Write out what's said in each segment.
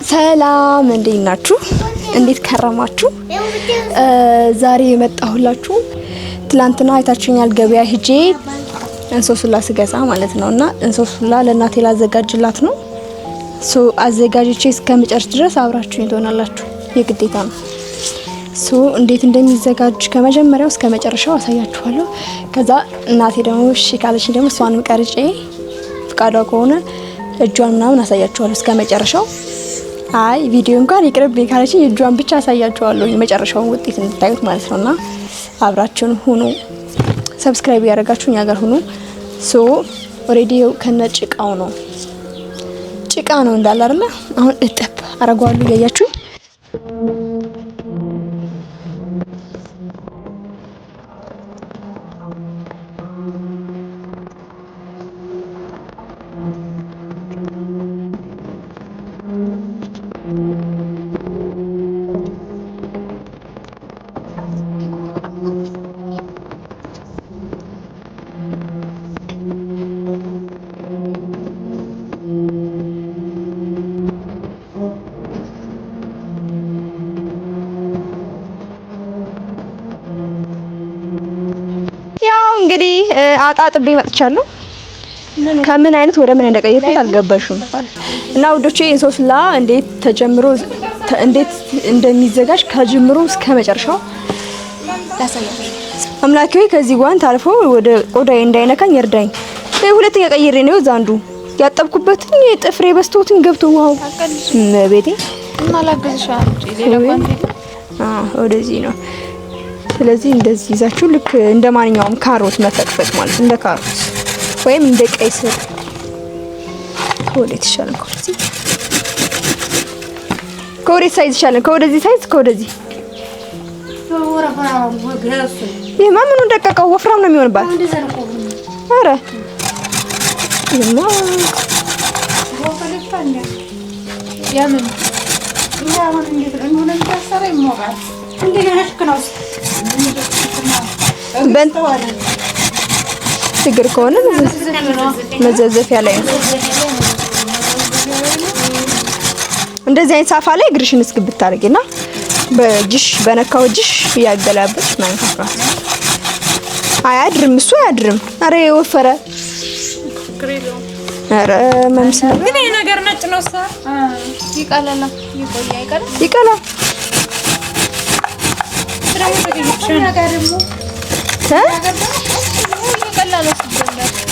ሰላም እንዴት ናችሁ? እንዴት ከረማችሁ? ዛሬ የመጣሁላችሁ ትላንትና አይታችሁኛል ገበያ ሂጄ እንሶስላ ስገዛ ማለት ነውና እንሶስላ ለእናቴ ላዘጋጅላት ነው። አዘጋጅቼ እስከመጨረስ ድረስ አብራችሁኝ ትሆናላችሁ የግዴታ ነው። እንዴት እንደሚዘጋጅ ከመጀመሪያው እስከ መጨረሻው አሳያችኋለሁ። ከዛ እናቴ ደግሞ እሺ ካለችኝ ደግሞ እሷንም ቀርጬ ፍቃዷ ከሆነ እጇን ምናምን አሳያችኋለሁ እስከ መጨረሻው። አይ ቪዲዮ እንኳን ይቅርብኝ ካለችኝ እጇን ብቻ አሳያችኋለሁ የመጨረሻውን ውጤት እንድታዩት ማለት ነውና አብራችሁን ሁኑ። ሰብስክራይብ ያደርጋችሁ እኛ ጋር ሁኑ። ኦሬዲ ከነጭቃው ነው ጭቃ ነው እንዳለ አይደለ? አሁን እጥብ አረጋዋለሁ ያያችሁ። እንግዲህ አጣጥቤ መጥቻለሁ። ከምን አይነት ወደ ምን እንደቀየርኩት አልገባሽም። እና ውዶቼ እንሶስላ እንዴት ተጀምሮ እንዴት እንደሚዘጋጅ ከጅምሩ እስከ መጨረሻው ላሳያችሁ። አምላኬ ከዚህ ጓንት አልፎ ወደ ቆዳዬ እንዳይነካኝ እርዳኝ። ሁለተኛ ቀይሬ ነው ዛንዱ ያጠብኩበትን ጥፍሬ በስቶትን ገብቶ ዋው ቤቴ እና ላገዝሻል ሌላ ጓንት ወደዚህ ነው። ስለዚህ እንደዚህ ይዛችሁ ልክ እንደማንኛውም ካሮት መፈቅፈቅ ማለት እንደ ካሮት ወይም እንደ ቀይ ስር ወዴት ይሻላል? ከወዴት ሳይዝ ይሻላል? ከወደዚህ ሳይዝ ከወደዚህ ይሄ ማምኑ ደቀቀው ወፍራም ነው የሚሆንባት። አረ ይሄማ ያምን ያውን እንዴት እንደሆነ ታሰረ ይሞራል እንደነሽከናው ችግር ከሆነ መዘዘፊያ ላይ ነው። እንደዚህ አይነት ሳፋ ላይ እግርሽን እስክብት አድርጊና በእጅሽ በነካው እጅሽ ያገላበሽ ማንካፍራት አያድርም። እሱ አያድርም። አረ የወፈረ አረ መምሰል ግን ይሄ ነገር ነጭ ነው። ይቀላል ይቀላል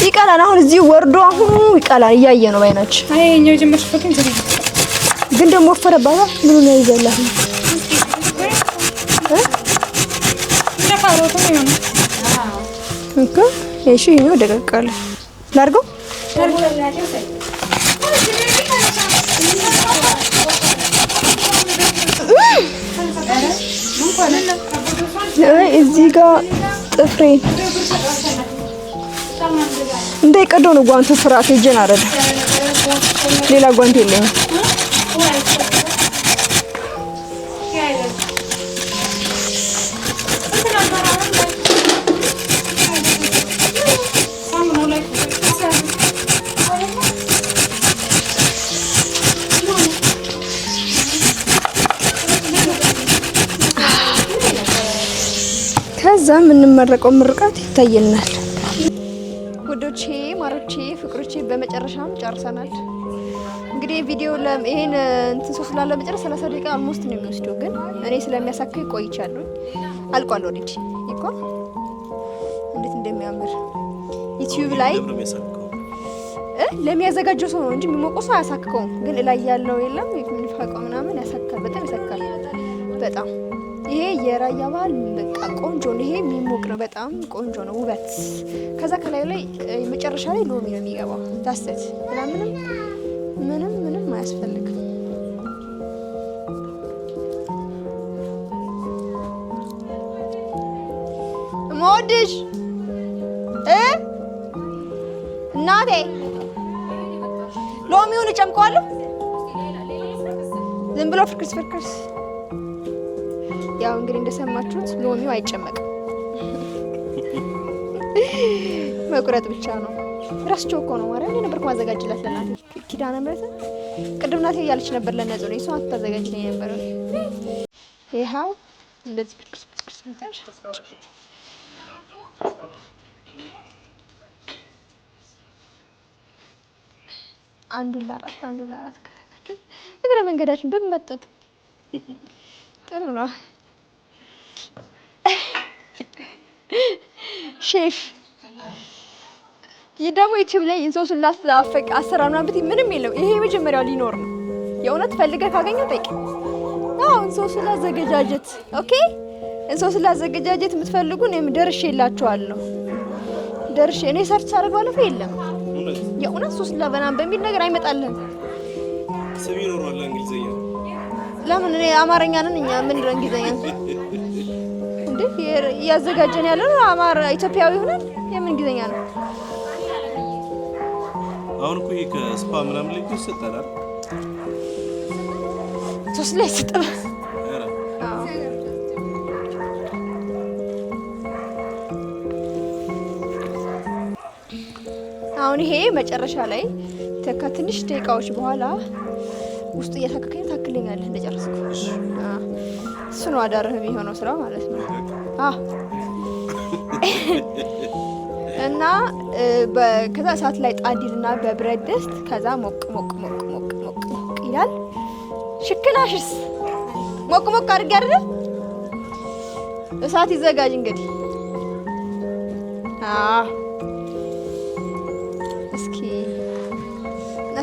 ይቀላል። አሁን እዚህ ወርዶ አሁን ይቀላል። እያየ ነው ባይናች። አይኛው ጀመርሽ ፈኪን ግን ደግሞ ወፈረባታ ምን ነው ይዘላህ ለካሮቱ ነው እኮ እሺ ነው ደቀቀለ ላርጎ እዚህ ጋር ጥፍሬ እንዳይቀደው ነው ጓንቱ ፍራት እጄን አረደ። ሌላ ጓንት የለኝም። ከዛ የምንመረቀው ምርቃት ይታየናል። ውዶቼ ማሮቼ ፍቅሮቼ በመጨረሻም ጨርሰናል። እንግዲህ ቪዲዮ ይሄን እንሶስላ ለመጨረስ 30 ደቂቃ አልሞስት ነው የሚወስደው፣ ግን እኔ ስለሚያሳካኝ ቆይቻለሁ። አልቋል። ወዲህ ይቆ እንዴት እንደሚያምር ዩቲዩብ ላይ ለሚያዘጋጀው ሰው ነው እንጂ የሚሞቀው ሰው አያሳክከውም። ግን ላይ ያለው የለም የሚፈቀው ምናምን ያሳካል። በጣም ያሳካል። በጣም ይሄ የራያ ባህል በቃ ቆንጆ ነው። ይሄ የሚሞቅ ነው። በጣም ቆንጆ ነው። ውበት ከዛ ከላይ ላይ መጨረሻ ላይ ሎሚ ነው የሚገባው። ታስተት ምንም አያስፈልግም። ሞድሽ እናቴ ሎሚውን እጨምቀዋለሁ። ዝም ብሎ ፍርክስ ያው እንግዲህ እንደሰማችሁት ሎሚው አይጨመቅም። መቁረጥ ብቻ ነው። ራስቸው እኮ ነው ማለት ነው። ነበር ማዘጋጅላት ለናት ኪዳነ ምሕረት ቅድም ናት እያለች ነበር ለነጹ ነው እሷ አታዘጋጅልኝ ነበር። ይሄው እንደዚህ ቅርስ አንዱን ለአራት እግረ መንገዳችን በመጠጥ ጥሩ ነው። ሼፍ ይህ ደግሞ ዩቲዩብ ላይ እንሶስን ላስተዋወቅ አሰራር ምናምን ምንም የለም። ይሄ የመጀመሪያው ሊኖር ነው። የእውነት ፈልገህ ካገኘው ጠይቅ። አዎ እንሶስን ላዘገጃጀት ኦኬ። እንሶስን ላዘገጃጀት የምትፈልጉ እኔም ደርሼላችኋለሁ። እኔ ሰርች አደርጋለሁ የለም የእውነት ሶስት ለበናም በሚል ነገር አይመጣልህም። ስም ይኖረዋል እንግሊዘኛ ለምን እኔ አማርኛ ነን እኛ ምን ነው እንግሊዘኛ እንዴ ያዘጋጀን ያለው አማራ ኢትዮጵያዊ ሆነን የምን እንግሊዘኛ ነው? አሁን እኮ ከስፓ ምናምን ላይ ይሰጣል ሶስት ላይ ይሰጣል። አሁን ይሄ መጨረሻ ላይ ከትንሽ ደቂቃዎች በኋላ ውስጥ እያታከከኝ ታክለኛለህ እንደጨረስኩ። እሱ ነው አዳርህ የሚሆነው ስራ ማለት ነው። እና ከዛ እሳት ላይ ጣዲልና በብረት ድስት ከዛ ሞቅ ይላል። ሽክናሽስ ሞቅ አድርጌ አይደል? እሳት ይዘጋጅ እንግዲህ።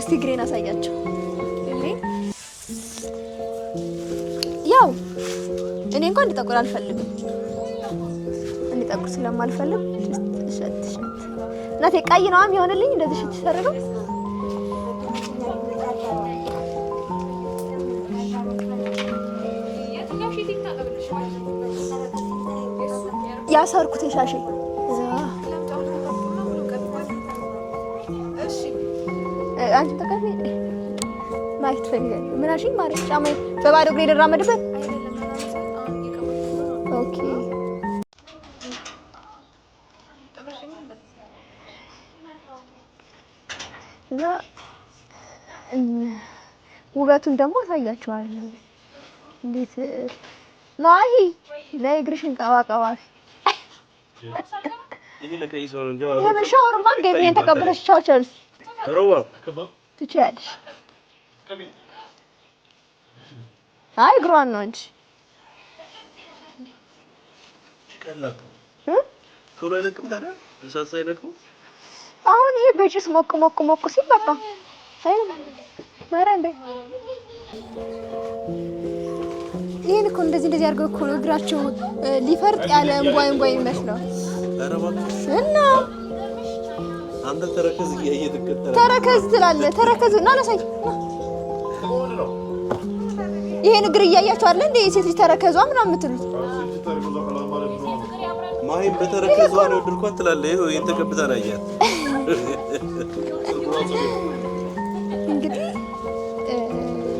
እስኪ ግሬን አሳያቸው። ያው እኔ እንኳን እንዲጠቁር አልፈልግም። እንዲጠቁር ስለማልፈልግ እሸት እናቴ ቀይ ነው የሚሆንልኝ እንደዚህ እሸት ተሰርገው ያሰርኩት ሻሼ አንቺ ተቀበይ ማይት ፈልገን ምናሽ ማሪ ጫማዬ በባዶ እግሬ ልራመድበት። ኦኬ እና ውበቱን ደግሞ አሳያችኋለሁ። እንዴት ላይ እግርሽን ቀባቀባ ይሄ ለከይ ሰው ነው ጀዋር ይሄ ሻወር ማን ገበየን ተቀበለሽ ቻውቻልስ ሮዋ ትችያለሽ። አይ እግሯን ነው እንጂ ቀላል ቶሎ አይለቅም ታዲያ እሳት ሳይለቅም አሁን ይሄ በጭስ ሞቅ ሲል በቃ አይደል ማራንዴ ይሄን እኮ እንደዚህ አድርገው እኮ ነው እግራቸው ሊፈርጥ ያለ እንቧይ ይመስለው። ኧረ እባክሽ እና አንተ ተረከዝ እየተከተለ ተረከዝ ትላለህ። ተረከዝ እና ለሳይ ይሄን እግር እያያችሁ አይደል እንዴ ሴት ልጅ ተረከዟ ምናምን የምትሉት ማይም በተረከዟ ነው ድርኳት ትላለህ። ይሄው ይሄን ተቀብታ ነው ያያት። እንግዲህ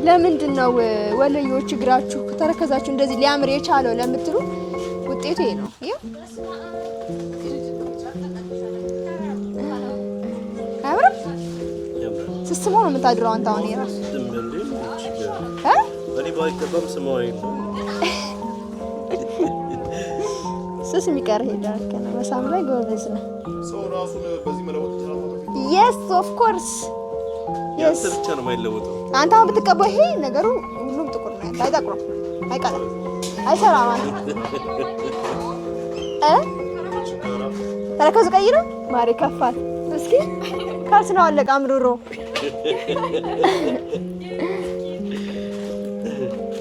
ለምንድን ነው ወለዮች እግራችሁ ተረከዛችሁ እንደዚህ ሊያምር የቻለው ለምትሉ ውጤቱ ይሄ ነው። ይሄ አብረን ስስሞ ነው የምታድረው አንተ አሁን የራሱ እኔ ባይከበም ስሞው አይደለም ስስ የሚቀር ሄዳል ከነ መሳም ላይ ጎበዝ ነው ሰው ራሱ በዚህ መለወጥ ይችላል። yes of course yes ብቻ ነው የማይለወጠው። አንተ አሁን ብትቀበው ይሄ ነገሩ ሁሉም ጥቁር ነው ያለው። አይጠቁርም፣ አይቀርም፣ አይሰራም ማለት ተረከዙ ቀይ ነው ማሪ ከፋት። እስኪ ካልስ ነው አለቃ አምሩሮ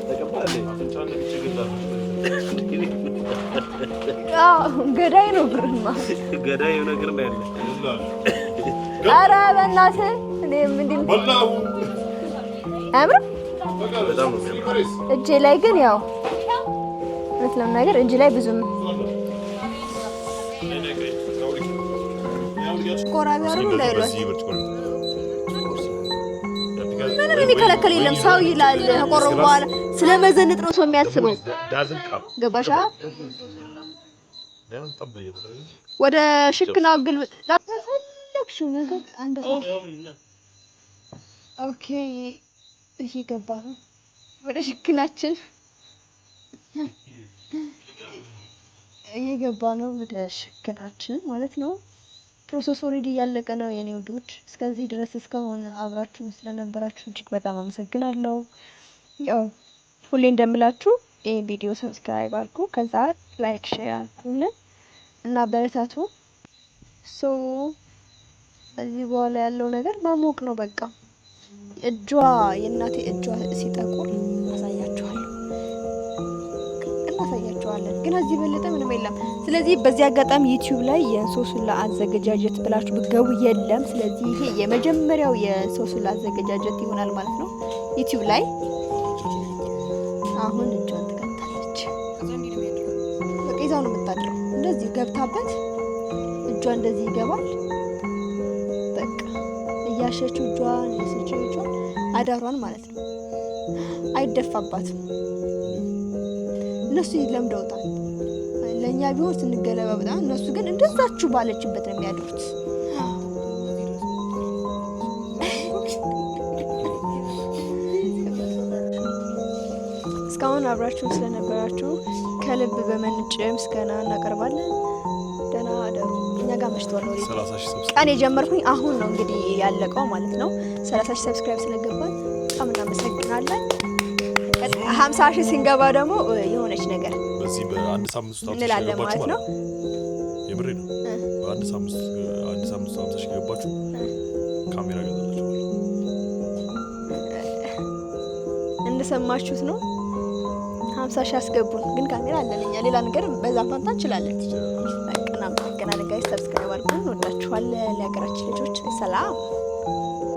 ተቀባለ ተንጫለ ቢችግላል ገዳይ ነው ብርማ ገዳይ ነገር ነው ያለ። ኧረ በእናትህ እኔ ምንድን በላው አምር በጣም ነው እጄ ላይ ግን ያው መስለም ነገር እጄ ላይ ብዙም ቆራቢ አርብ እንዳይሏል ምንም የሚከለከል የለም። ሰው ይላል ከቆረቡ በኋላ ስለመዘንጥ ነው ሰው የሚያስበው። ገባሻ? ወደ ሽክናው ግልብ ላተፈለግሽው ነገር አንተ ኦኬ እየገባ ነው ወደ ሽክናችን እየገባ ነው ወደ ሽክናችን ማለት ነው። ፕሮሰስ ኦሬዲ እያለቀ ነው የኔ ውዶች። እስከዚህ ድረስ እስካሁን አብራችሁ ስለነበራችሁ እጅግ በጣም አመሰግናለሁ። ያው ሁሌ እንደምላችሁ ይሄ ቪዲዮ ሰብስክራይብ አድርጉ፣ ከዛ ላይክ ሼር አድርጉልን እና በረታቱ። እዚህ በኋላ ያለው ነገር ማሞቅ ነው በቃ። የእናቴ እጇ ሲጠቁር እናሳያችኋለን፣ ግን እዚህ በለጠ ምንም የለም። ስለዚህ በዚህ አጋጣሚ ዩቲዩብ ላይ የእንሶስላ አዘገጃጀት ብላችሁ ብትገቡ የለም። ስለዚህ ይሄ የመጀመሪያው የእንሶስላ አዘገጃጀት ይሆናል ማለት ነው ዩቲዩብ ላይ። አሁን እጇን ትከታለች፣ በቃ ይዛው ነው የምታድረው። እንደዚህ ገብታበት እጇ እንደዚህ ይገባል። በቃ እያሸችው እጇን የሰችው እጇን አዳሯን ማለት ነው። አይደፋባትም። እነሱ ይለምደውታል። ለኛ ቢሆን ስንገለባበጣ፣ እነሱ ግን እንደዛችሁ ባለችበት ነው የሚያድሩት። እስካሁን አብራችሁ ስለነበራችሁ ከልብ በመንጨ ምስጋና እናቀርባለን። ደህና አደሩ። እኛ ጋር መሽቷል። ቀን የጀመርኩኝ አሁን ነው እንግዲህ ያለቀው ማለት ነው። 30 ሺህ ሰብስክራይብ ስለገባን በጣም እናመሰግናለን። 50 ሺህ ሲንገባ ደግሞ የሆነች ነገር በዚህ በአንድ ሳምንት ውስጥ እንላለን ማለት ነው። የምሬ ነው። በአንድ ሳምንት ውስጥ 50 ሺህ ገባችሁ ካሜራ ገዛላችኋል። እንደሰማችሁት ነው። 50 ሺህ አስገቡን፣ ግን ካሜራ አለን እኛ። ሌላ ነገር በዛ ፋንታ እንችላለን። በቃ እናመሰግናለን ጋይስ። ሰብስክራይብ አድርጉን። እንወዳችኋለን። ለሀገራችን ልጆች ሰላም